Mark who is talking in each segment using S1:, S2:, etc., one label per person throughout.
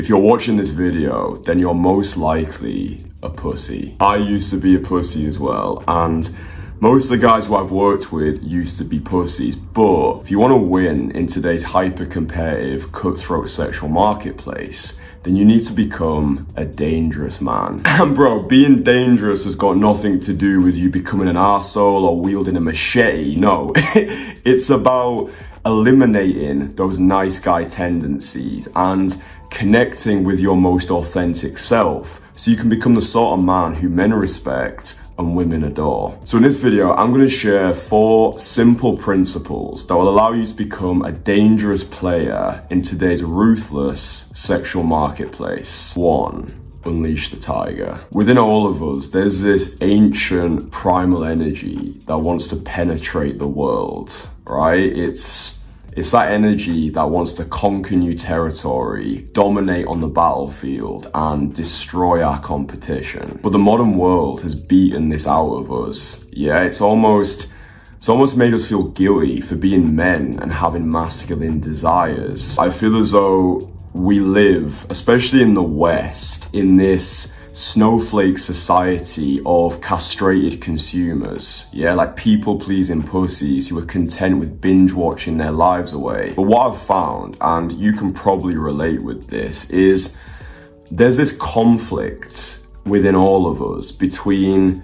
S1: If you're watching this video, then you're most likely a pussy. I used to be a pussy as well, and most of the guys who I've worked with used to be pussies, but if you want to win in today's hyper-competitive, cutthroat sexual marketplace, then you need to become a dangerous man. And bro, being dangerous has got nothing to do with you becoming an arsehole or wielding a machete, no. It's about eliminating those nice guy tendencies and connecting with your most authentic self so you can become the sort of man who men respect and women adore. So in this video, I'm going to share 4 simple principles that will allow you to become a dangerous player in today's ruthless sexual marketplace. 1. Unleash the tiger. Within all of us, there's this ancient primal energy that wants to penetrate the world, right? It's that energy that wants to conquer new territory, dominate on the battlefield, and destroy our competition. But the modern world has beaten this out of us. Yeah, it's almost made us feel guilty for being men and having masculine desires. I feel as though we live, especially in the West, in this snowflake society of castrated consumers, yeah, like people-pleasing pussies who are content with binge watching their lives away. But what I've found, and you can probably relate with this, is there's this conflict within all of us between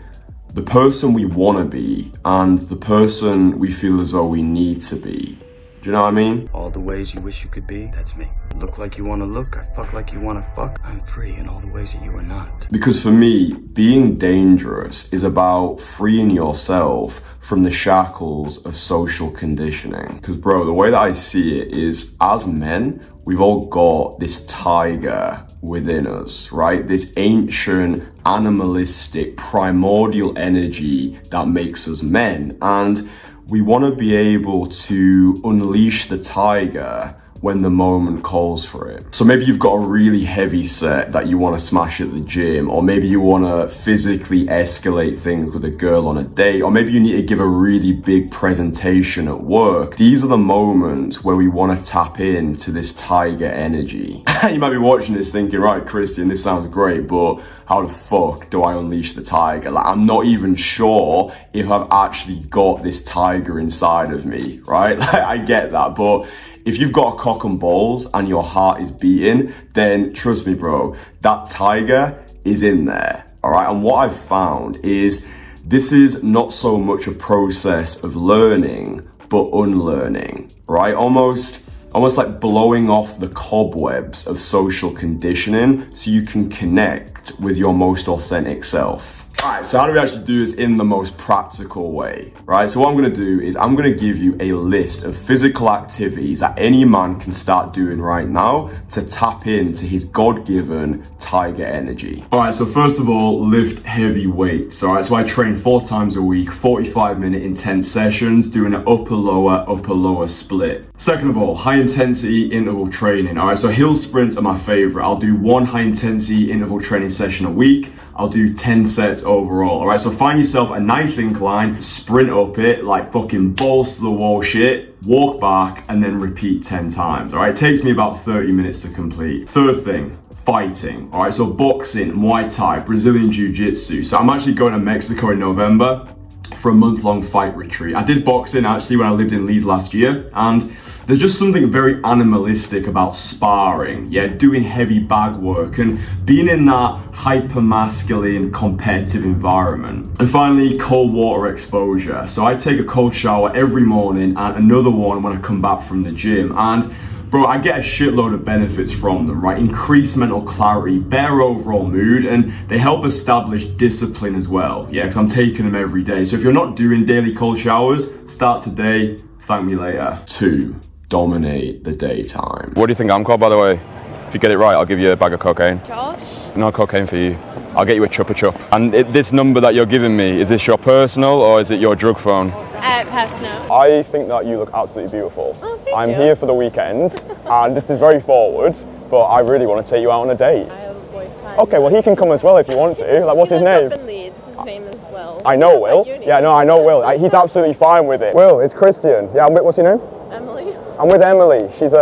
S1: the person we want to be and the person we feel as though we need to be. Do you know what I mean?
S2: All the ways you wish you could be, that's me. Look like you want to look, I fuck like you want to fuck. I'm free in all the ways that you are not.
S1: Because for me, being dangerous is about freeing yourself from the shackles of social conditioning. Because bro, the way that I see it is, as men, we've all got this tiger within us, right? This ancient, animalistic, primordial energy that makes us men. And we want to be able to unleash the tiger when the moment calls for it. So maybe you've got a really heavy set that you want to smash at the gym, or maybe you want to physically escalate things with a girl on a date, or maybe you need to give a really big presentation at work. These are the moments where we want to tap into this tiger energy. You might be watching this thinking, right, Kristian, this sounds great, but how the fuck do I unleash the tiger? Like, I'm not even sure if I've actually got this tiger inside of me, right? Like, I get that, but if you've got a cock and balls and your heart is beating, then trust me, bro, that tiger is in there, all right? And what I've found is this is not so much a process of learning, but unlearning, right? Almost like blowing off the cobwebs of social conditioning so you can connect with your most authentic self. All right, so how do we actually do this in the most practical way, right? So what I'm gonna do is I'm gonna give you a list of physical activities that any man can start doing right now to tap into his God-given tiger energy. All right, so first of all, lift heavy weights, all right? So I train 4 times a week, 45-minute intense sessions, doing an upper-lower split. Second of all, high-intensity interval training, all right? So hill sprints are my favorite. I'll do 1 high-intensity interval training session a week. I'll do 10 sets overall, all right? So find yourself a nice incline, sprint up it, like fucking balls to the wall shit, walk back, and then repeat 10 times, all right? It takes me about 30 minutes to complete. Third thing, fighting, all right? So boxing, Muay Thai, Brazilian Jiu-Jitsu. So I'm actually going to Mexico in November for a month-long fight retreat. I did boxing actually when I lived in Leeds last year, and there's just something very animalistic about sparring, yeah, doing heavy bag work and being in that hyper-masculine competitive environment. And finally, cold water exposure. So I take a cold shower every morning and another one when I come back from the gym. And bro, I get a shitload of benefits from them, right? Increased mental clarity, better overall mood, and they help establish discipline as well, yeah, because I'm taking them every day. So if you're not doing daily cold showers, start today, thank me later. 2. Dominate the daytime.
S3: What do you think I'm called, by the way? If you get it right, I'll give you a bag of cocaine.
S4: Josh?
S3: No cocaine for you. I'll get you a chupa chup. And this number that you're giving me, is this your personal or is it your drug phone?
S4: Personal.
S5: I think that you look absolutely beautiful.
S4: Oh, thank
S5: I'm
S4: you.
S5: here for the weekend, and this is very forward, but I really want to take you out on a date.
S4: I have a boyfriend.
S5: Okay, well he can come as well if you want to. Like, what's his name?
S4: Up in Leeds. His name is Will.
S5: I know Will. Yeah, no, I know Will. He's absolutely fine with it. Will, it's Kristian. Yeah, what's your name?
S4: Emily.
S5: I'm with Emily. She's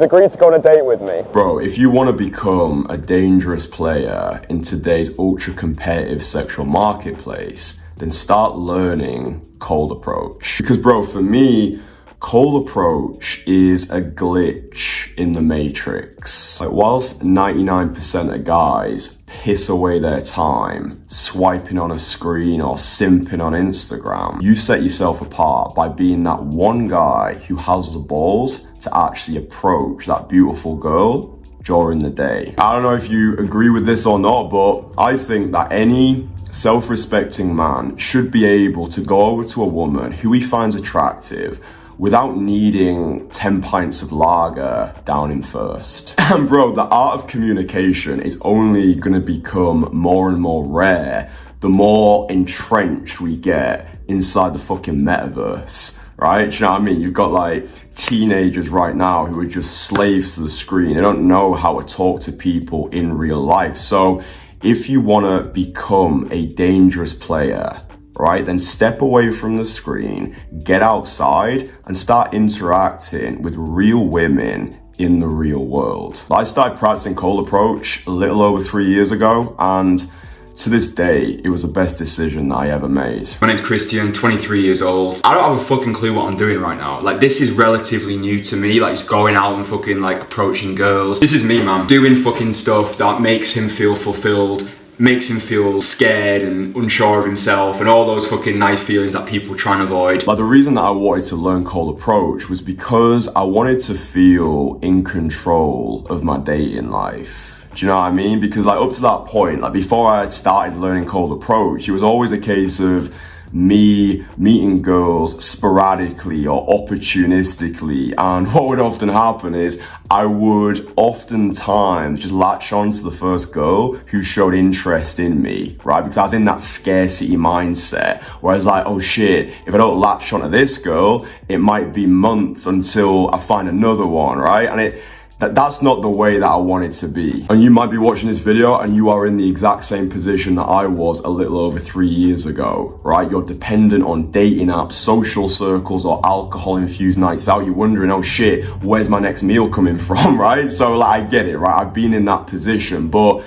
S5: agreed to go on a date with me.
S1: Bro, if you want to become a dangerous player in today's ultra-competitive sexual marketplace, then start learning cold approach. Because bro, for me, cold approach is a glitch in the matrix. Like, whilst 99% of guys piss away their time swiping on a screen or simping on Instagram, you set yourself apart by being that one guy who has the balls to actually approach that beautiful girl during the day. I don't know if you agree with this or not, but I think that any self-respecting man should be able to go over to a woman who he finds attractive without needing 10 pints of lager down him first. And bro, the art of communication is only gonna become more and more rare the more entrenched we get inside the fucking metaverse, right? Do you know what I mean? You've got like teenagers right now who are just slaves to the screen. They don't know how to talk to people in real life. So if you wanna become a dangerous player, right, then step away from the screen, get outside and start interacting with real women in the real world. I started practicing cold approach a little over 3 years ago, and to this day, it was the best decision that I ever made.
S6: My name's Kristian, 23 years old. I don't have a fucking clue what I'm doing right now. Like, this is relatively new to me, like just going out and fucking like approaching girls. This is me, man, doing fucking stuff that makes him feel fulfilled, makes him feel scared and unsure of himself and all those fucking nice feelings that people try and avoid.
S1: Like, the reason that I wanted to learn cold approach was because I wanted to feel in control of my dating life. Do you know what I mean? Because like up to that point, like before I started learning cold approach, it was always a case of me meeting girls sporadically or opportunistically, and what would often happen is I would oftentimes just latch on to the first girl who showed interest in me, right? Because I was in that scarcity mindset where I was like, oh shit, if I don't latch onto this girl, it might be months until I find another one, right? And that's not the way that I want it to be. And you might be watching this video and you are in the exact same position that I was a little over 3 years ago, right? You're dependent on dating apps, social circles, or alcohol-infused nights out. You're wondering, oh shit, where's my next meal coming from, right? So like, I get it, right? I've been in that position, but,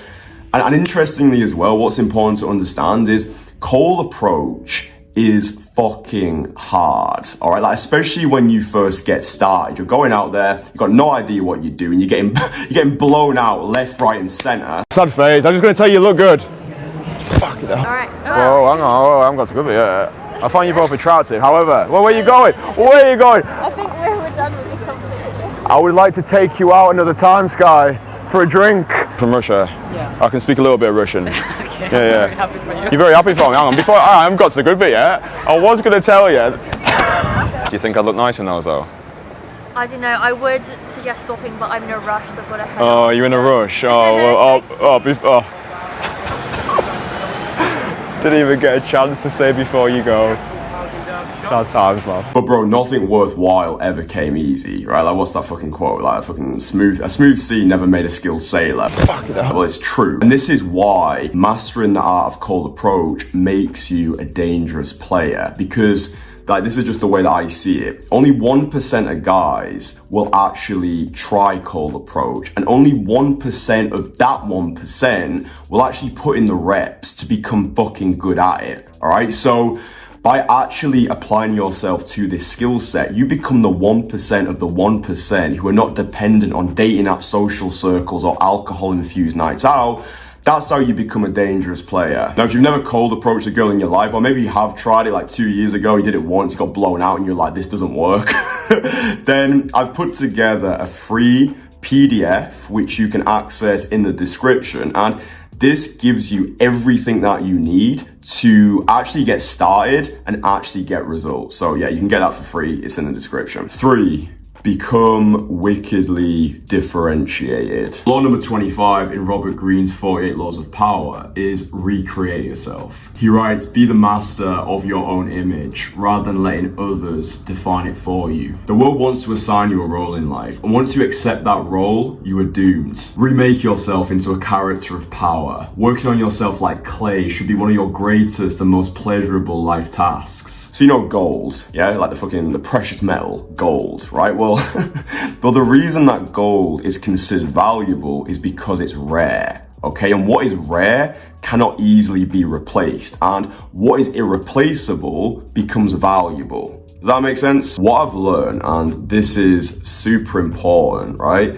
S1: and interestingly as well, what's important to understand is cold approach is fucking hard, all right? Like, especially when you first get started, you're going out there, you've got no idea what you're doing, you're getting blown out left, right, and center.
S3: Sad face. I'm just going to tell you look good. Fuck it.
S4: All right.
S3: Whoa, hang on. Oh, I haven't got to go yet. I find you both attractive. However, well, where are you going? Where are you going?
S4: I think we're done with this conversation.
S3: I would like to take you out another time, Sky, for a drink. From Russia. Yeah. I can speak a little bit of Russian.
S7: Okay,
S3: Yeah, yeah.
S7: I'm very happy for you.
S3: You're very happy for me. Hang on, before I haven't got to the good bit yet. I was going to tell you. Do you think I look nice in those though?
S8: I don't know, I would suggest swapping, but I'm in a rush, so I've got to head.
S3: Oh, you're in a rush. Oh, well, didn't even get a chance to say before you go. Sad times, man.
S1: But bro, nothing worthwhile ever came easy, right? Like, what's that fucking quote? Like, a smooth sea never made a skilled sailor. Fuck it up. Well, it's true. And this is why mastering the art of cold approach makes you a dangerous player, because like, this is just the way that I see it. Only 1% of guys will actually try cold approach, and only 1% of that 1% will actually put in the reps to become fucking good at it, all right? So by actually applying yourself to this skill set, you become the 1% of the 1% who are not dependent on dating app social circles or alcohol-infused nights out. That's how you become a dangerous player. Now, if you've never cold approached a girl in your life, or maybe you have tried it like 2 years ago, you did it once, you got blown out and you're like, this doesn't work, then I've put together a free PDF, which you can access in the description. And this gives you everything that you need to actually get started and actually get results. So yeah, you can get that for free. It's in the description. 3, become wickedly differentiated. Law number 25 in Robert Greene's 48 Laws of Power is recreate yourself. He writes, be the master of your own image rather than letting others define it for you. The world wants to assign you a role in life, and once you accept that role, you are doomed. Remake yourself into a character of power. Working on yourself like clay should be one of your greatest and most pleasurable life tasks. So you know gold, yeah? Like the precious metal, gold, right? Well, well, well, the reason that gold is considered valuable is because it's rare. Okay, and what is rare cannot easily be replaced, and what is irreplaceable becomes valuable. Does that make sense? What I've learned, and this is super important, right?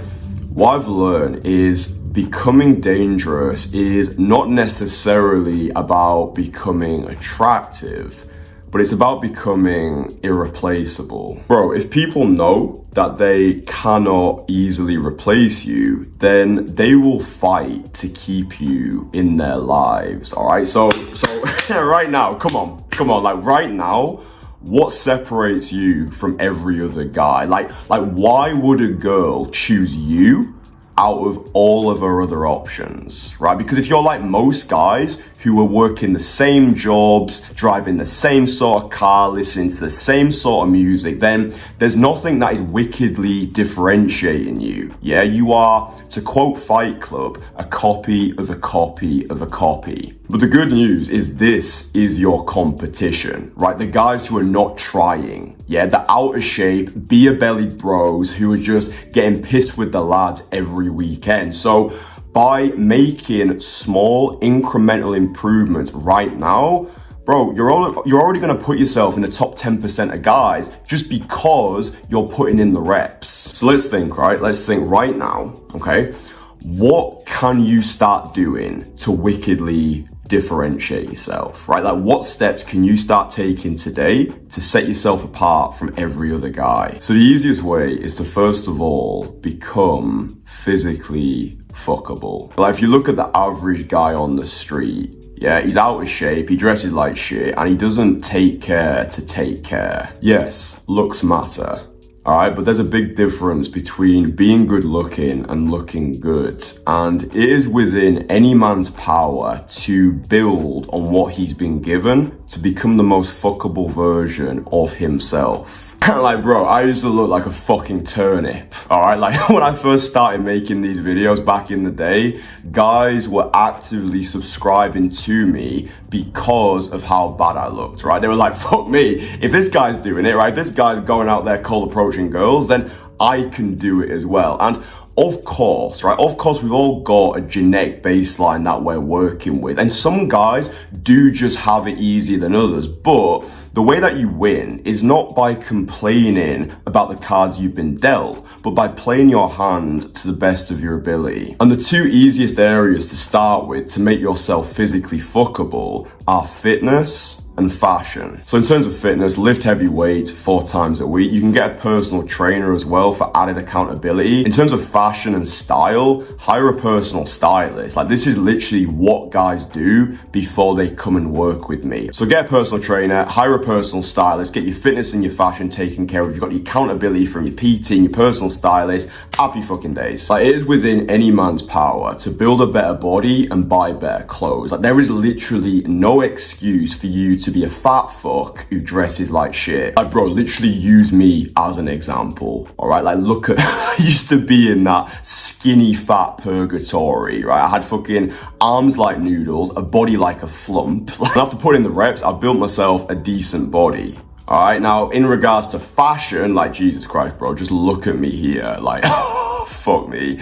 S1: What I've learned is becoming dangerous is not necessarily about becoming attractive, but it's about becoming irreplaceable. Bro, if people know that they cannot easily replace you, then they will fight to keep you in their lives, all right? So right now, come on, like right now, what separates you from every other guy? Like why would a girl choose you out of all of her other options, right? Because if you're like most guys who are working the same jobs, driving the same sort of car, listening to the same sort of music, then there's nothing that is wickedly differentiating you. Yeah, you are, to quote Fight Club, a copy of a copy of a copy. But the good news is this is your competition, right? The guys who are not trying, yeah, the out of shape, beer-bellied bros who are just getting pissed with the lads every weekend. So by making small incremental improvements right now, bro, you're already going to put yourself in the top 10% of guys just because you're putting in the reps. So let's think, right? Let's think right now, okay? What can you start doing to wickedly differentiate yourself, right? Like what steps can you start taking today to set yourself apart from every other guy? So the easiest way is to first of all become physically fuckable. Like if you look at the average guy on the street, yeah, he's out of shape, he dresses like shit, and he doesn't take care to take care. Yes, looks matter. Alright, but there's a big difference between being good looking and looking good. And it is within any man's power to build on what he's been given to become the most fuckable version of himself. Like, bro, I used to look like a fucking turnip. Alright, like when I first started making these videos back in the day, guys were actively subscribing to me because of how bad I looked, right? They were like, fuck me, if this guy's doing it, right? This guy's going out there cold approaching girls, then I can do it as well. And of course, right? Of course, we've all got a genetic baseline that we're working with. And some guys do just have it easier than others. But the way that you win is not by complaining about the cards you've been dealt, but by playing your hand to the best of your ability. And the two easiest areas to start with to make yourself physically fuckable are fitness and fashion. So in terms of fitness, lift heavy weights 4 times a week. You can get a personal trainer as well for added accountability. In terms of fashion and style, hire a personal stylist. Like this is literally what guys do before they come and work with me. So get a personal trainer, hire a personal stylist, get your fitness and your fashion taken care of. You've got the accountability from your PT and your personal stylist. Happy fucking days. Like it is within any man's power to build a better body and buy better clothes. Like there is literally no excuse for you to be a fat fuck who dresses like shit. Like bro, literally use me as an example. Alright, like look at I used to be in that skinny fat purgatory, right? I had fucking arms like noodles, a body like a flump. Like, after putting the reps, I built myself a decent body. Alright, now in regards to fashion, like Jesus Christ bro, just look at me here, like fuck me,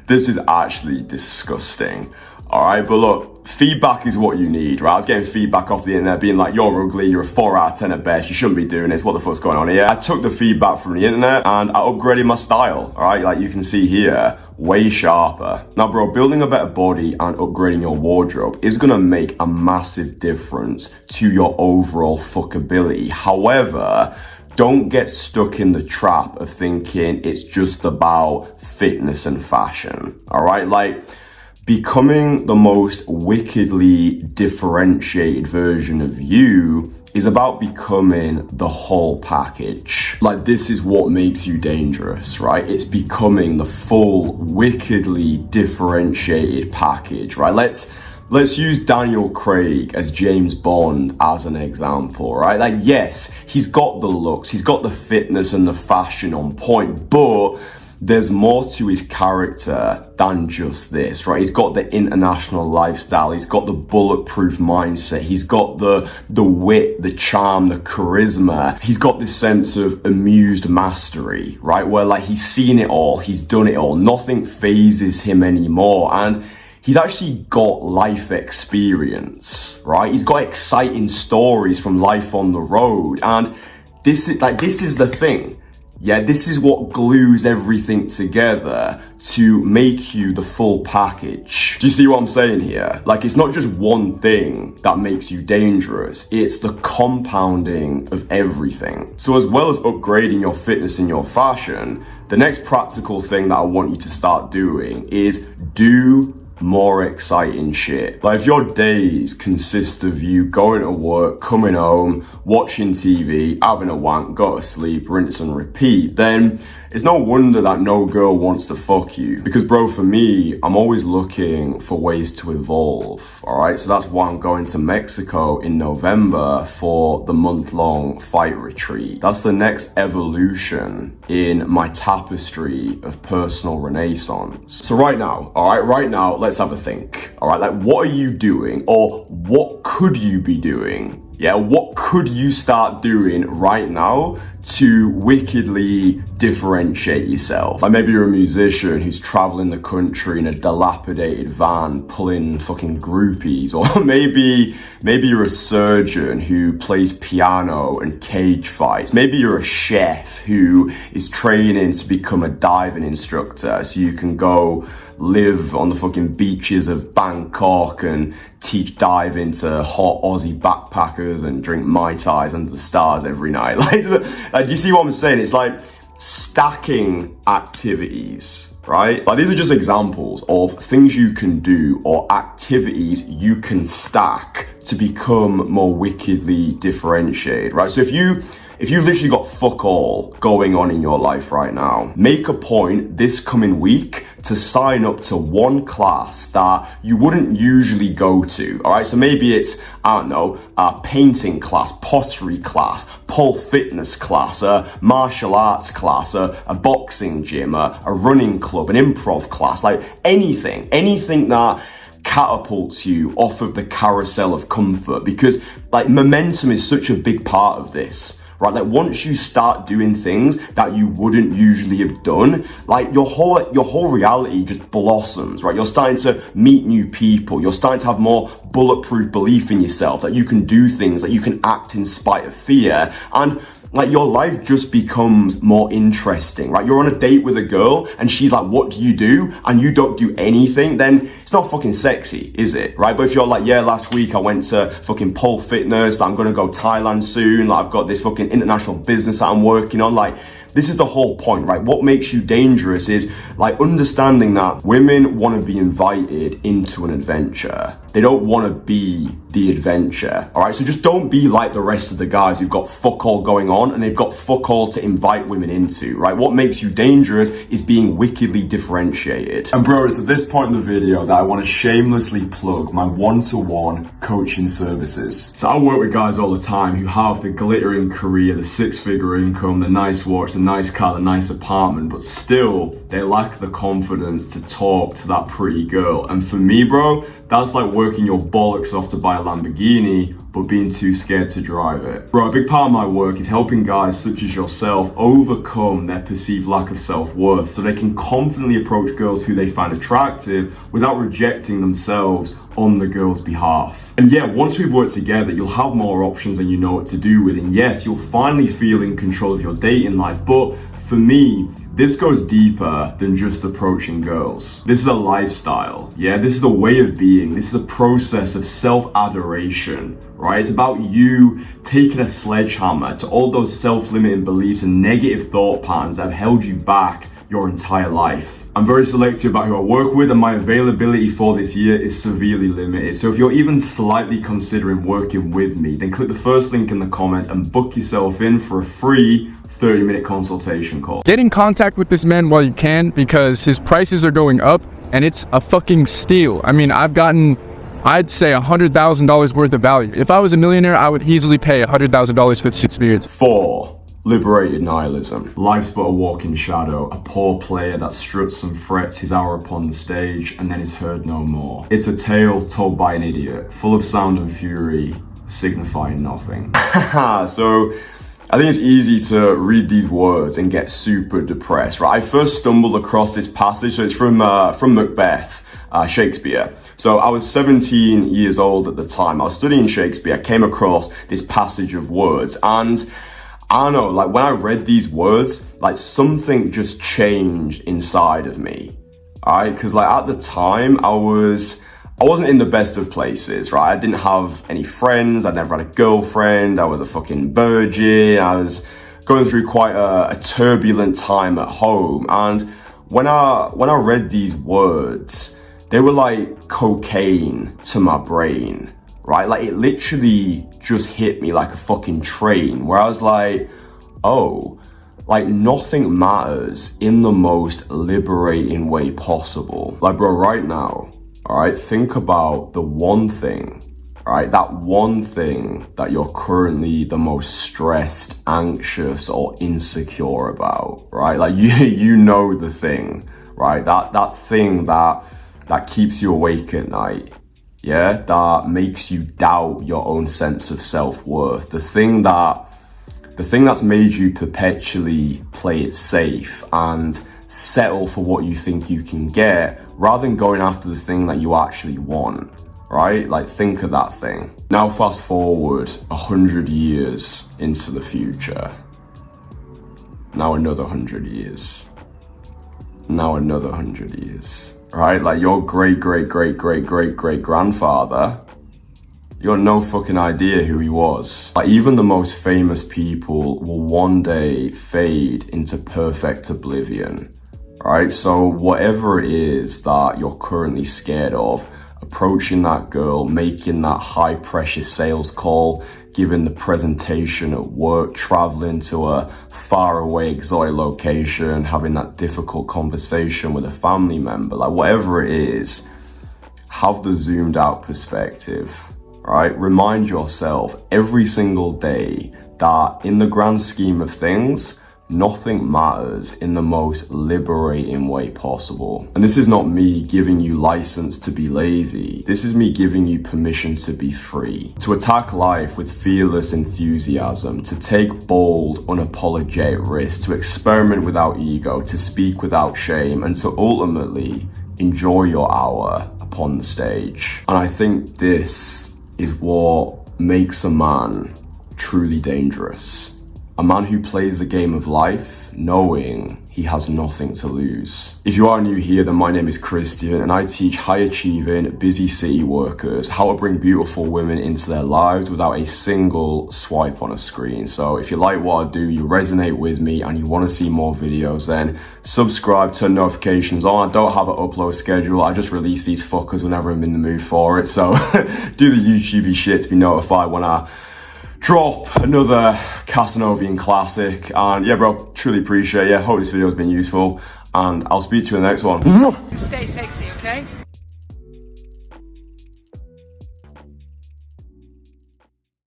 S1: this is actually disgusting. Alright, but look, feedback is what you need, right? I was getting feedback off the internet being like, you're ugly, you're a 4 out of 10 at best, you shouldn't be doing this, what the fuck's going on here? I took the feedback from the internet and I upgraded my style, alright? Like you can see here, way sharper. Now bro, building a better body and upgrading your wardrobe is gonna make a massive difference to your overall fuckability. However, don't get stuck in the trap of thinking it's just about fitness and fashion, alright? Like, becoming the most wickedly differentiated version of you is about becoming the whole package. Like this is what makes you dangerous, right? It's becoming the full wickedly differentiated package, right? Let's use Daniel Craig as James Bond as an example, right? Like yes, he's got the looks, he's got the fitness and the fashion on point, but there's more to his character than just this, right? He's got the international lifestyle, he's got the bulletproof mindset, he's got the wit, the charm, the charisma, he's got this sense of amused mastery, right? Where like he's seen it all, he's done it all, nothing phases him anymore, and he's actually got life experience, right? He's got exciting stories from life on the road, and this is the thing. Yeah, this is what glues everything together to make you the full package. Do you see what I'm saying here? Like, it's not just one thing that makes you dangerous, it's the compounding of everything. So as well as upgrading your fitness and your fashion, the next practical thing that I want you to start doing is do more exciting shit. Like, if your days consist of you going to work, coming home, watching TV, having a wank, go to sleep, rinse and repeat, then it's no wonder that no girl wants to fuck you. Because bro, for me, I'm always looking for ways to evolve, alright? So that's why I'm going to Mexico in November for the month-long fight retreat. That's the next evolution in my tapestry of personal renaissance. So right now, let's have a think, alright? Like, what are you doing, or what could you be doing? Yeah, what could you start doing right now to wickedly differentiate yourself? Like, maybe you're a musician who's traveling the country in a dilapidated van pulling fucking groupies, or maybe you're a surgeon who plays piano and cage fights. Maybe you're a chef who is training to become a diving instructor so you can go live on the fucking beaches of Bangkok and teach diving to hot Aussie backpackers and drink Mai Tais under the stars every night. Like, do you see what I'm saying? It's like stacking activities, right? Like, these are just examples of things you can do or activities you can stack to become more wickedly differentiated, right? So if you've literally got fuck all going on in your life right now, make a point this coming week to sign up to one class that you wouldn't usually go to, all right? So maybe it's, I don't know, a painting class, pottery class, pole fitness class, a martial arts class, a boxing gym, a running club, an improv class, like anything that catapults you off of the carousel of comfort, because like momentum is such a big part of this. Right, like once you start doing things that you wouldn't usually have done, like your whole reality just blossoms, right? You're starting to meet new people. You're starting to have more bulletproof belief in yourself, that you can do things, that you can act in spite of fear, and like your life just becomes more interesting, right? You're on a date with a girl and she's like, what do you do? And you don't do anything, then it's not fucking sexy, is it? Right? But if you're like, yeah, last week I went to fucking pole fitness, I'm gonna go Thailand soon, like I've got this fucking international business that I'm working on, like this is the whole point, right? What makes you dangerous is like understanding that women want to be invited into an adventure. They don't want to be the adventure, all right? So just don't be like the rest of the guys who've got fuck all going on and they've got fuck all to invite women into, right? What makes you dangerous is being wickedly differentiated. And bro, it's at this point in the video that I want to shamelessly plug my one-to-one coaching services. So I work with guys all the time who have the glittering career, the six-figure income, the nice watch, the nice car, the nice apartment, but still they lack the confidence to talk to that pretty girl. And for me, bro, that's like working your bollocks off to buy a Lamborghini, but being too scared to drive it. Bro, a big part of my work is helping guys such as yourself overcome their perceived lack of self-worth so they can confidently approach girls who they find attractive without rejecting themselves on the girl's behalf. And yeah, once we've worked together, you'll have more options than you know what to do with. And yes, you'll finally feel in control of your dating life. But for me, this goes deeper than just approaching girls. This is a lifestyle, yeah? This is a way of being. This is a process of self-adoration, right? It's about you taking a sledgehammer to all those self-limiting beliefs and negative thought patterns that have held you back your entire life. I'm very selective about who I work with, and my availability for this year is severely limited. So if you're even slightly considering working with me, then click the first link in the comments and book yourself in for a free 30-minute consultation call.
S7: Get in contact with this man while you can, because his prices are going up and it's a fucking steal. I mean, I've gotten, I'd say $100,000 worth of value. If I was a millionaire, I would easily pay $100,000 for this experience.
S1: 4. Liberated Nihilism. Life's but a walking shadow, a poor player that struts and frets his hour upon the stage and then is heard no more. It's a tale told by an idiot, full of sound and fury, signifying nothing. So, I think it's easy to read these words and get super depressed, right? I first stumbled across this passage, so it's from Macbeth, Shakespeare. So I was 17 years old at the time. I was studying Shakespeare, I came across this passage of words, and I don't know, like when I read these words, like something just changed inside of me, alright? Because like at the time, I wasn't in the best of places, right? I didn't have any friends, I never had a girlfriend, I was a fucking virgin, I was going through quite a turbulent time at home. And when I read these words, they were like cocaine to my brain, right? Like it literally just hit me like a fucking train, where I was like, oh, like nothing matters in the most liberating way possible. Like bro, right now, all right, think about the one thing, all right, that one thing that you're currently the most stressed, anxious, or insecure about, right? Like you know the thing, right? That thing that keeps you awake at night. Yeah, that makes you doubt your own sense of self-worth. The thing that's made you perpetually play it safe and settle for what you think you can get, rather than going after the thing that you actually want, right? Like think of that thing. Now fast forward 100 years into the future. Now another 100 years. Now another 100 years. Right, like your great-great-great-great-great-great-grandfather, you got no fucking idea who he was. Like even the most famous people will one day fade into perfect oblivion, right? So whatever it is that you're currently scared of, approaching that girl, making that high pressure sales call, giving the presentation at work, traveling to a faraway exotic location, having that difficult conversation with a family member, like whatever it is, have the zoomed out perspective, right? Remind yourself every single day that in the grand scheme of things, nothing matters in the most liberating way possible. And this is not me giving you license to be lazy. This is me giving you permission to be free, to attack life with fearless enthusiasm, to take bold, unapologetic risks, to experiment without ego, to speak without shame, and to ultimately enjoy your hour upon the stage. And I think this is what makes a man truly dangerous. A man who plays the game of life knowing he has nothing to lose. If you are new here, then my name is Kristian and I teach high-achieving, busy city workers how to bring beautiful women into their lives without a single swipe on a screen. So if you like what I do, you resonate with me and you want to see more videos, then subscribe, turn notifications on. I don't have an upload schedule. I just release these fuckers whenever I'm in the mood for it. So do the YouTubey shit to be notified when I drop another Casanovian classic. And yeah, bro, truly appreciate it. Hope this video has been useful and I'll speak to you in the next one.
S9: Stay sexy, okay?